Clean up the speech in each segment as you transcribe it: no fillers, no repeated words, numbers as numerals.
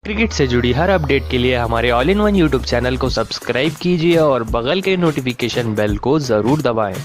Cricket से जुड़ी हर update के लिए हमारे all in one YouTube channel को सब्सक्राइब कीजिए और बगल के नोटिफिकेशन बेल को जरूर दबाएं।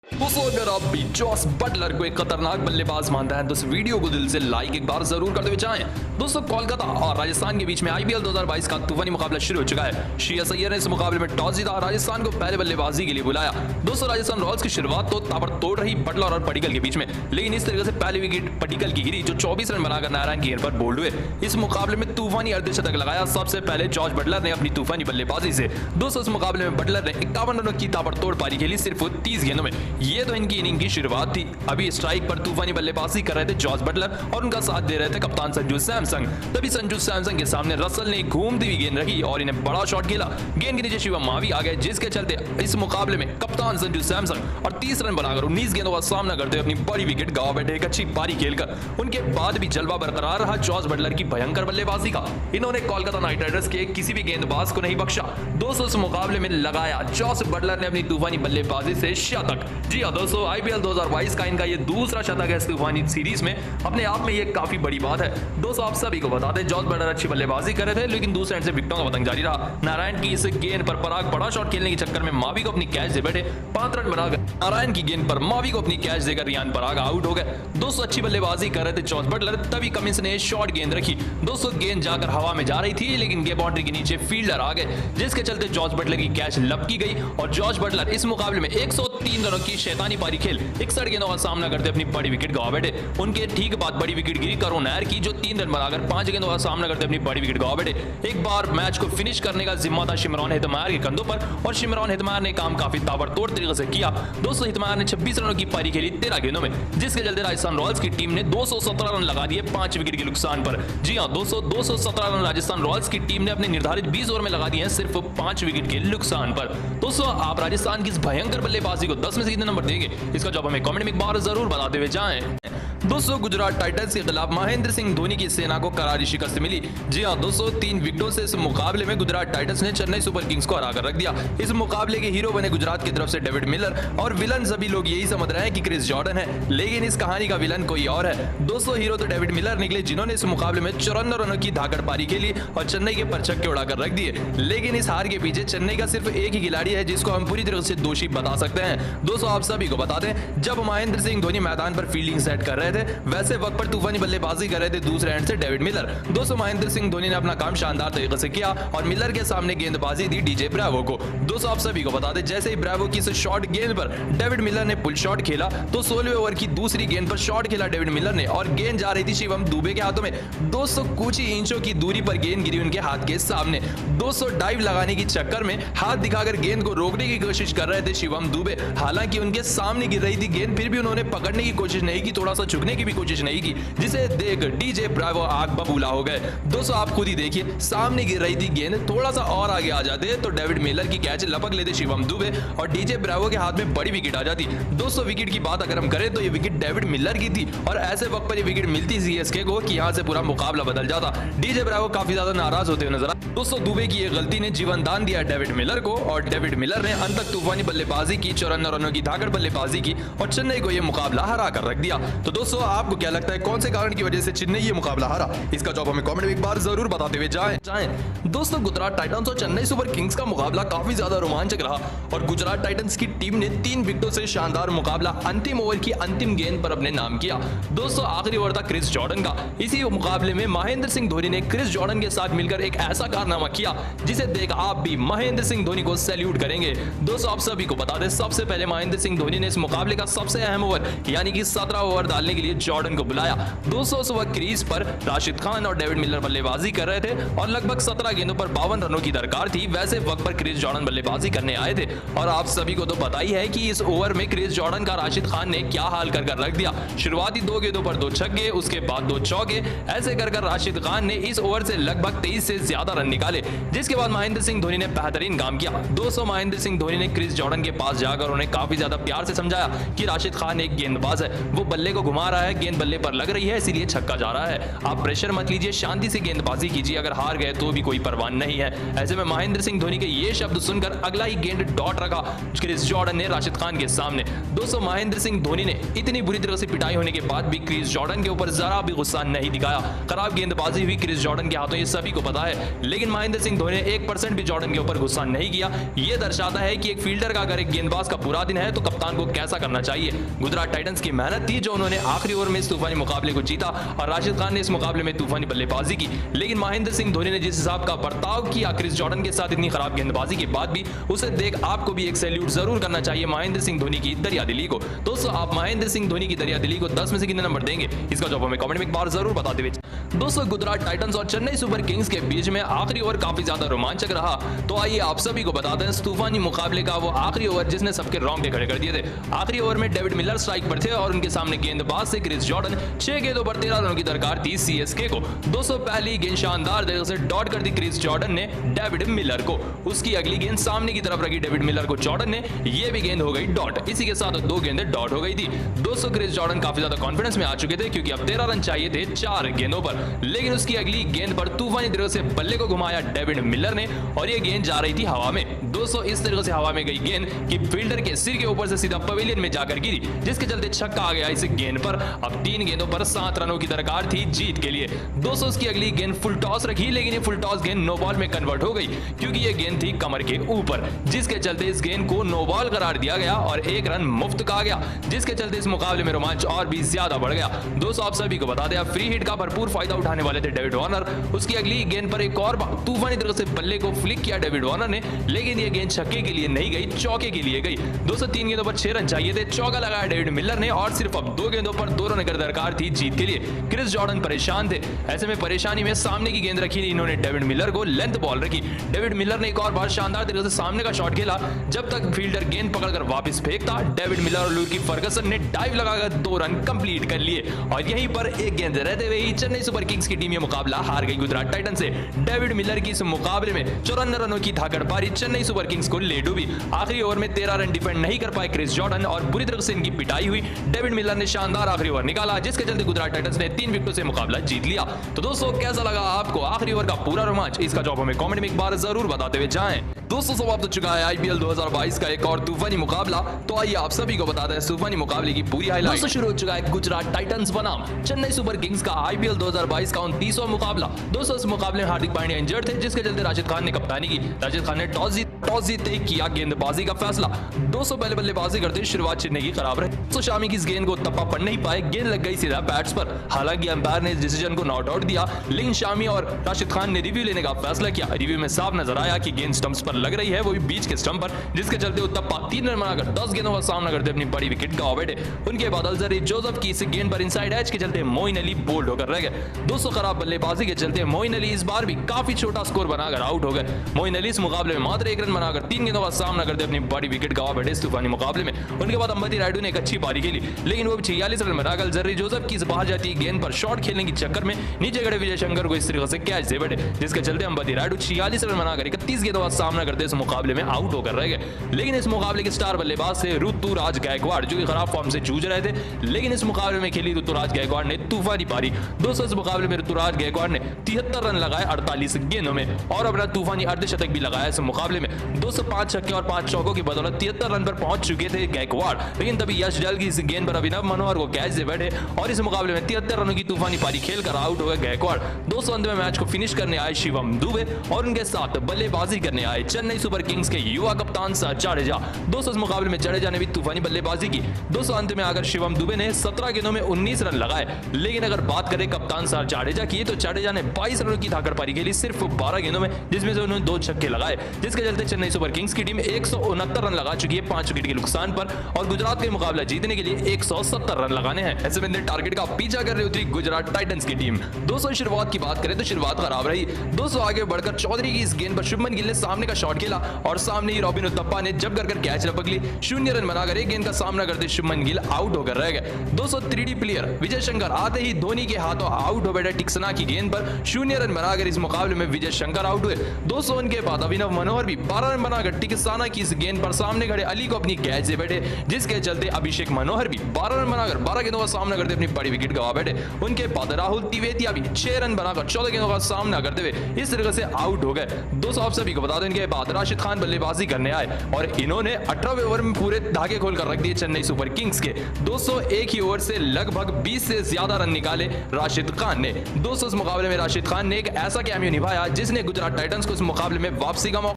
दोस्तों अगर आप भी जॉस बटलर को एक खतरनाक बल्लेबाज मानते हैं तो इस वीडियो को दिल से लाइक एक बार जरूर करते हुए जाएं। दोस्तों कोलकाता और राजस्थान के बीच में आईपीएल 2022 का तूफानी मुकाबला शुरू हो चुका है। श्रेयस अय्यर ने इस मुकाबले में टॉस जीता और राजस्थान को पहले बल्लेबाजी के लिए बुलाया। दोस्तों राजस्थान रॉयल्स की शुरुआत तो ताबड़तोड़ रही बटलर और पडिक्कल के बीच में, लेकिन इस तरीके से पहली विकेट पडिक्कल की गिरी जो 24 रन बनाकर नारायण गेंद पर बोल्ड हुए। इस मुकाबले में तूफानी अर्धशतक लगाया सबसे पहले जॉस बटलर ने अपनी तूफानी बल्लेबाजी से। दोस्तों इस मुकाबले में बटलर ने 51 रनों की ताबड़तोड़ पारी खेली सिर्फ 30 गेंदों में। ये तो इनकी इनिंग की शुरुआत थी। अभी स्ट्राइक पर तूफानी बल्लेबाजी कर रहे थे जॉस बटलर और उनका साथ दे रहे थे कप्तान संजू सैमसन। तभी संजू सैमसन के सामने रसल ने घूमती हुई गेंद रखी और इन्हें बड़ा शॉट खेला। गेंद के नीचे शिवम मावी आ गए, जिसके चलते इस मुकाबले में कप्तान संजू सैमसन और 30 रन बनाकर 19 गेंदों का सामना करते हुए अपनी बड़ी विकेट गंवा बैठे एक अच्छी पारी खेलकर। उनके बाद भी जलवा बरकरार रहा जॉस बटलर की भयंकर बल्लेबाजी का। इन्होंने कोलकाता नाइट राइडर्स के किसी भी गेंदबाज को नहीं बख्शा। दोस्तों इस मुकाबले में लगाया जॉस बटलर ने अपनी तूफानी बल्लेबाजी से शतक। जी हां दोस्तों, आईपीएल 2022 का इनका ये दूसरा शतक है इस तूफानी सीरीज में। अपने आप में ये काफी बड़ी बात है। दोस्तों आप सभी को बता दें जॉस बटलर अच्छी बल्लेबाजी कर रहे थे, लेकिन दूसरे एंड से विकेटों का पतंग जारी रहा। नारायण की इस गेंद पर पराग बड़ा शॉट खेलने के चक्कर में मावी को अपनी कैच दे बैठे। 5 रन बनाकर नारायण की गेंद पर मावी को अपनी कैच देकर रियान पराग आउट हो गए। दोस्तों अच्छी बल्लेबाजी कर रहे थे जॉस बटलर, तभी कमिंस ने शॉर्ट गेंद रखी। दोस्तों गेंद जाकर हवा में जा रही थी, लेकिन ये बाउंड्री के नीचे फील्डर आ गए, जिसके चलते जॉस बटलर की कैच लपकी गई और जॉस बटलर इस मुकाबले में 103 रनों की शैतानी पारी खेल 61 गेंदों का सामना करते अपनी बड़ी विकेट गंवा बैठे। उनके ठीक बाद बड़ी विकेट गिरी करुण नायर की, जो 3 रन बनाकर 5 गेंदों का सामना करते अपनी बड़ी विकेट गंवा बैठे। एक बार मैच को फिनिश करने का जिम्मा था शिमरॉन हेतमायर के कंधों पर और शिमरॉन हेतमायर ने काम काफी ताबड़तोड़ तरीके से किया। दोस्तों हेतमायर ने 26 रनों की पारी खेली 13 गेंदों में, जिसके चलते राजस्थान रॉयल्स की टीम ने 217 रन लगा दिए 5 विकेट के नुकसान पर। जी हां दोस्तों, 217 रन राजस्थान रॉयल्स की टीम ने अपने निर्धारित 20 ओवर में लगा दिए हैं सिर्फ 5 विकेट के नुकसान पर। दोस्तों आप राजस्थान की इस भयंकर बल्लेबाजी को 10 में से कितने नंबर देंगे, इसका जवाब हमें कमेंट में एक बार जरूर बताते हुए जाएं। दोस्तों गुजरात टाइटंस के खिलाफ महेंद्र सिंह धोनी की सेना को करारी शिकस्त मिली। जी हां दोस्तों, 3 विकेटों से इस मुकाबले में गुजरात टाइटंस ने चेन्नई सुपर किंग्स को हराकर रख दिया। इस मुकाबले के हीरो बने गुजरात की तरफ से डेविड मिलर और विलन सभी लोग यही समझ रहे हैं कि क्रिस जॉर्डन है, लेकिन इस कहानी का विलन कोई और है। दोस्तों हीरो तो डेविड मिलर निकले, जिन्होंने इस मुकाबले में 54 रनों की धाकड़ पारी खेली और चेन्नई के परछक्के उड़ाकर रख दिए। लेकिन इस हार के पीछे चेन्नई का सिर्फ एक ही खिलाड़ी है जिसको हम पूरी तरह से दोषी बता सकते हैं। दोस्तों आप सभी को बता दें, जब महेंद्र सिंह धोनी मैदान पर फील्डिंग सेट कर रहे थे, वैसे वक्त पर तूफानी बल्लेबाजी कर रहे थे दूसरे एंड से डेविड मिलर। दोस्तों महेंद्र सिंह धोनी ने अपना काम शानदार तरीके से किया और मिलर के सामने गेंदबाजी दी डीजे ब्रावो को। दोस्तों आप सभी को बता दें, जैसे ही ब्रावो की इस शॉर्ट गेंद पर डेविड मिलर ने पुल शॉट खेला, तो 16वें ओवर की दूसरी गेंद पर शॉट खेला डेविड मिलर ने और गेंद जा रही थी शिवम दुबे के हाथों में। दोस्तों कुछ ही इंचों की दूरी पर गेंद गिरी उनके हाथ के सामने। दोस्तों डाइव लगाने की चक्कर में हाथ दिखाकर गेंद को रोकने की कोशिश कर रहे थे शिवम दुबे। हालांकि उनके सामने गिर रही थी गेंद, फिर भी उन्होंने पकड़ने की कोशिश नहीं की, थोड़ा सा झुकने की भी कोशिश नहीं की, जिसे देख डीजे ब्रावो आग बबूला हो गए। दोस्तों आप खुद ही देखिए, सामने गिर रही थी गेंद, थोड़ा सा और आगे आ जाते तो डेविड मिलर की कैच लपक लेते शिवम दुबे और डीजे ब्रावो के हाथ में बड़ी विकेट आ जाती। दोस्तों विकेट की बात अगर हम करें तो ये विकेट डेविड मिलर की थी और ऐसे वक्त पर ये विकेट मिलती सीएसके को कि यहां से पूरा मुकाबला बदल जाता। डीजे ब्रावो काफी ज्यादा नाराज होते हुए नजर आए। दोस्तों दुबे की ये गलती ने जीवन दान दिया डेविड मिलर को और डेविड मिलर ने अंत तक तूफानी बल्लेबाजी की, 54 रनों की धाकड़ बल्लेबाजी की और चेन्नई को यह मुकाबला हरा कर रख दिया। तो दोस्तों आपको क्या लगता है, कौन से कारण की वजह से चेन्नई ये मुकाबला हारा? इसका जवाब हमें कमेंट में एक बार जरूर बताते हुए जाएं। दोस्तों गुजरात टाइटंस और चेन्नई सुपर किंग्स का मुकाबला काफी ज्यादा रोमांचक रहा और गुजरात टाइटंस की टीम ने 3 विकेटों से शानदार मुकाबला अंतिम ओवर की अंतिम गेंद पर अपने नाम किया। दोस्तों आखिरी ओवर था क्रिस जॉर्डन का। इसी मुकाबले में महेंद्र सिंह धोनी ने क्रिस जॉर्डन के साथ मिलकर एक ऐसा कारनामा किया जिसे देख आप भी महेंद्र सिंह धोनी को सैल्यूट करेंगे। दोस्तों आप सभी को बता दें, सबसे पहले महेंद्र सिंह धोनी ने इस मुकाबले का सबसे अहम ओवर यानी कि 17 ओवर डालने के लिए जॉर्डन को बुलाया। दोस्तों उस वक्त क्रीज पर राशिद खान और डेविड मिलर बल्लेबाजी कर रहे थे और लगभग 17 गेंदों पर 52 रनों की दरकार थी। वैसे वक्त पर क्रिस जॉर्डन बल्लेबाजी करने आए थे और आप सभी को तो पता ही है कि इस ओवर में क्रिस जॉर्डन का राशिद खान ने क्या हाल कर रख दिया। शुरुआती 2 गेंदों पर 2 छक्के, उसके बाद 2 चौके, ऐसे कर राशिद खान ने इस ओवर से लगभग 23 से ज्यादा रन निकाले, जिसके बाद महेंद्र सिंह धोनी ने बेहतरीन काम किया। दोस्तों महेंद्र सिंह धोनी ने क्रिस जॉर्डन के पास जाकर उन्हें काफी ज्यादा प्यार से समझाया बताया कि राशिद खान एक गेंदबाज है, वो बल्ले को घुमा रहा है, गेंद बल्ले पर लग रही है इसीलिए छक्का जा रहा है। आप प्रेशर मत लीजिए, शांति से गेंदबाजी कीजिए, अगर हार गए तो भी कोई परवाह नहीं है। ऐसे में महेंद्र सिंह धोनी के ये शब्द सुनकर अगला ही गेंद डॉट रखा क्रिस जॉर्डन ने राशिद खान के सामने। दोस्तों महेंद्र सिंह धोनी ने इतनी बुरी तरह से पिटाई होने के बाद भी क्रिस जॉर्डन के ऊपर जरा भी गुस्सा नहीं दिखाया। खराब गेंदबाजी हुई क्रिस जॉर्डन के हाथों, ये सभी को पता है, लेकिन महेंद्र सिंह धोनी ने 1% भी जॉर्डन के ऊपर गुस्सा नहीं किया। यह दर्शाता है कि एक फील्डर का अगर एक गेंदबाज का बुरा दिन है तो कप्तान को कैसा करना चाहिए। गुजरात टाइटंस की मेहनत थी जो उन्होंने आखिरी ओवर में इस तूफानी मुकाबले को जीता और राशिद खान ने इस मुकाबले में तूफानी बल्लेबाजी की, लेकिन महेंद्र सिंह धोनी ने जिस हिसाब का बर्ताव किया क्रिस जॉर्डन के साथ इतनी खराब गेंदबाजी के बाद भी, उसे देख आपको भी एक सैल्यूट जरूर करना चाहिए महेंद्र सिंह धोनी की दरियादिली को। दोस्तों आप महेंद्र सिंह धोनी की दरियादिली को 10 में से कितने नंबर देंगे, इसका जवाब हमें कमेंट में एक बार जरूर बता दें। दोस्तों गुजरात टाइटंस और चेन्नई सुपर किंग्स के बीच में आखिरी ओवर काफी ज्यादा रोमांचक रहा, तो आइए आप सभी को बता दें तूफानी मुकाबले का वो आखिरी ओवर जिसने सबके रोंगटे खड़े कर दिए थे। आखिरी ओवर में डेविड मिलर स्ट्राइक पर थे और उनके सामने गेंदबाज से क्रिस जॉर्डन। 6 गेंदों पर 13 रनों की दरकार थी सीएसके को। दोस्तों पहली गेंद शानदार तरीके से डॉट कर दी क्रिस जॉर्डन ने डेविड मिलर को, उसकी अगली गेंद सामने की तरफ रखी डेविड मिलर को जॉर्डन ने, ये भी गेंद हो गई डॉट। इसी के साथ 2 गेंदें डॉट हो गई थी। दोस्तों क्रिस जॉर्डन काफी ज्यादा कॉन्फिडेंस में आ चुके थे क्योंकि अब 13 रन चाहिए थे 4 गेंदों पर, लेकिन उसकी अगली गेंद पर तूफानी तरीके से बल्ले को घुमाया डेविड मिलर ने और ये गेंद जा रही थी हवा में। दोस्तों इस तरीके से हवा में गई गेंद कि फील्डर के सिर के ऊपर से सीधा पवेलियन में जाकर गिरी, जिसके चलते छक्का आ गया इस गेंद पर। अब 3 गेंदों पर 7 रनों की दरकार थी जीत के लिए। दोस्तों उसकी अगली गेंद फुल टॉस रखी, लेकिन ये फुल टॉस गेंद नो बॉल में कन्वर्ट हो गई क्योंकि ये गेंद थी कमर के ऊपर, जिसके चलते इस गेंद को नो बॉल करार दिया गया और 1 रन मुफ्त कहा गया, जिसके चलते इस मुकाबले में रोमांच और भी ज्यादा बढ़ गया। दोस्तों आप सभी को बता दें फ्री हिट का भरपूर फायदा उठाने वाले थे डेविड वार्नर। उसकी अगली गेंद पर एक और तूफानी तरह से बल्ले को फ्लिक किया डेविड वार्नर ने, लेकिन ये गेंद छक्के के लिए नहीं गई, चौके के लिए गई। दोस्तों 3 गेंदों पर 6 रन चाहिए थे, चौका लगाया डेविड मिलर ने और सिर्फ अब 2 गेंदों पर 2 रन की दरकार थी जीत के लिए। क्रिस जॉर्डन परेशान थे, ऐसे में परेशानी में सामने की गेंद रखी इन्होंने डेविड मिलर को, लेंथ बॉल रखी। डेविड मिलर ने एक और बार शानदार तरीके से सामने का शॉट खेला, जब तक फील्डर गेंद पकड़कर वापस फेंकता डेविड मिलर और लुकी फर्गसन ने डाइव लगाकर 2 रन कंप्लीट कर लिए और यहीं पर एक गेंद रहते हुए ही चेन्नई सुपर किंग्स की टीम ये मुकाबला हार गई गुजरात टाइटंस से। डेविड मिलर की इस मुकाबले में 54 रनों की धाकड़ पारी चेन्नई सुपर किंग्स को ले डूबी। आखिरी ओवर में 13 रन डिफेंड नहीं कर पाए क्रिस जॉर्डन और बुरी तरह से इनकी पिटाई हुई। डेविड मिलर ने शानदार आखिरी ओवर निकाला, जिसके चलते गुजरात टाइटंस ने 3 विकेटों से मुकाबला जीत लिया। तो दोस्तों कैसा लगा आपको आखिरी ओवर का पूरा रोमांच, इसका जवाब हमें कमेंट में एक बार जरूर बताते हुए जाएं। दोस्तों समाप्त हो चुका है आईपीएल 2022 का एक और तूफानी मुकाबला, तो आइए आप सभी को बताते हैं तूफानी मुकाबले की पूरी हाईलाइट। दोस्तों शुरू हो चुका है गुजरात टाइटंस बनाम चेन्नई सुपर किंग्स का आईपीएल 2022 का 29वां मुकाबला। दोस्तों इस मुकाबले में हार्दिक पांड्या इंजर्ड थे, जिसके चलते राशिद खान ने कप्तानी की। राशिद खान ने टॉस जीतते किया गेंदबाजी का फैसला। दोस्तों पहले बल्लेबाजी करते शुरुआत चेन्नई की खराब रही, तो शामी की इस गेंद को तप्पा पड़ नहीं पाए, गेंद लग गई सीधा बैट्स पर। हालांकि अंपायर ने इस डिसीजन को नॉट आउट दिया, लेकिन शामी और राशिद खान ने रिव्यू लेने का फैसला किया। रिव्यू में साफ नजर आया कि गेंद स्टंप्स पर लग रही है, वो भी बीच के स्टंप पर, जिसके चलते तप्पा 3 रन बनाकर 10 गेंदों का सामना करते अपनी बड़ी विकेट गंवा बैठे। उनके बाद अल्जरी जोसेफ की इस गेंद पर इनसाइड एज के चलते मोइन अली बोल्ड होकर रह गए। दोस्तों खराब बल्लेबाजी के चलते मोइन अली इस बार भी काफी छोटा स्कोर बनाकर आउट हो गए। मोइन अली इस मुकाबले में मात्र 1 रन बनाकर 3 गेंदों का सामना करते अपनी बड़ी विकेट गंवा बैठे इस तूफानी मुकाबले में। उनके बाद अंबती रायडू ने एक अच्छी पारी खेली, लेकिन वो 46 रन बनाकर अल्जरी जोसेफ की बाहर जाती गेंद पर शॉट खेलने के चक्कर में नीचे खड़े विजय शंकर को इस तरीके से कैच दे बैठे, जिसके चलते अंबती रायडू 46 रन बनाकर 31 गेंदों का सामना करते इस मुकाबले में आउट होकर रह गए। लेकिन इस मुकाबले के स्टार बल्लेबाज थे ऋतुराज गायकवाड़, जो कि खराब फॉर्म से जूझ रहे थे, लेकिन इस मुकाबले में खेली ऋतुराज गायकवाड़ ने तूफानी पारी। दोस्तों इस मुकाबले में ऋतुराज गायकवाड़ ने 73 रन लगाए 48 गेंदों में और अपना तूफानी अर्धशतक भी लगाया इस मुकाबले में। 205 छक्के और 5 चौकों की बदौलत 73 रन पर पहुंच चुके थे गायकवाड़, लेकिन तभी यश जल की इस गेंद पर अभिनव मनोहर को कैच दे बैठे और इस मुकाबले में 73 रनों की तूफानी पारी खेलकर आउट हो गए गायकवाड़। दोस्तों अंत में मैच को फिनिश करने आए शिवम दुबे और उनके साथ बल्लेबाजी करने आए चेन्नई सुपर किंग्स के युवा कप्तान जाडेजा। दोस्तों इस मुकाबले में जाडेजा ने भी तूफानी बल्लेबाजी की। दोस्तों अंत में आकर शिवम दुबे ने 17 गेंदों में 19 रन लगाए, लेकिन अगर बात करें कप्तान जाडेजा की, तो जाडेजा ने 22 रनों की धाकड़ पारी खेली सिर्फ 12 गेंदों में, जिसमें से उन्होंने 2 छक्के लगाए, जिसके चलते चेन्नई सुपर किंग्स की टीम 169 रन लगा चुकी है 5 विकेट के नुकसान पर और गुजरात के मुकाबला जीतने के लिए 170 रन लगाने हैं। ऐसे में टारगेट का पीछा कर रही उतरी गुजरात टाइटंस की टीम। दोस्तों शुरुआत की बात करें तो शुरुआत खराब रही। दोस्तों आगे बढ़कर चौधरी की इस गेंद पर शुभमन गिल ने सामने का शॉट खेला और सामने ही रॉबिन उथप्पा ने जब कर कैच लपक ली। 0 रन बनाकर एक गेंद का सामना करते शुभमन गिल आउट होकर रह गए। दोस्तों 3D प्लेयर विजय शंकर आते ही धोनी के हाथों आउट आउट हो बैठे टिक्सना की गेंद पर 0 रन बनाकर इस मुकाबले में विजय शंकर आउट हुए। दोस्तों उनके बाद अभिनव मनोहर भी 12 रन बनाकर टिक्सना की इस गेंद पर सामने खड़े अली को अपनी कैच से बैठे, जिसके चलते अभिषेक मनोहर भी 12 रन बनाकर 12 गेंदों का सामना करते अपनी बड़ी विकेट गवा बैठे। उनके बाद राहुल तिवेतिया भी 6 रन बनाकर 14 गेंदों का सामना करते हुए इस तरह से आउट हो गए। दोस्तों आप सभी को बता दें इनके बाद राशिद खान बल्लेबाजी करने आए और इन्होंने 18वें ओवर में पूरे धागे खोलकर रख दिए चेन्नई सुपर किंग्स के। दोस्तों एक ही ओवर से लगभग 20 से ज्यादा रन निकाले राशिद खान ने। दोस्तों इस मुकाबले में राशिद खान ने एक ऐसा कैमियो निभाया जिसने गुजरात टाइटंस को इस मुकाबले में वापसी का मौका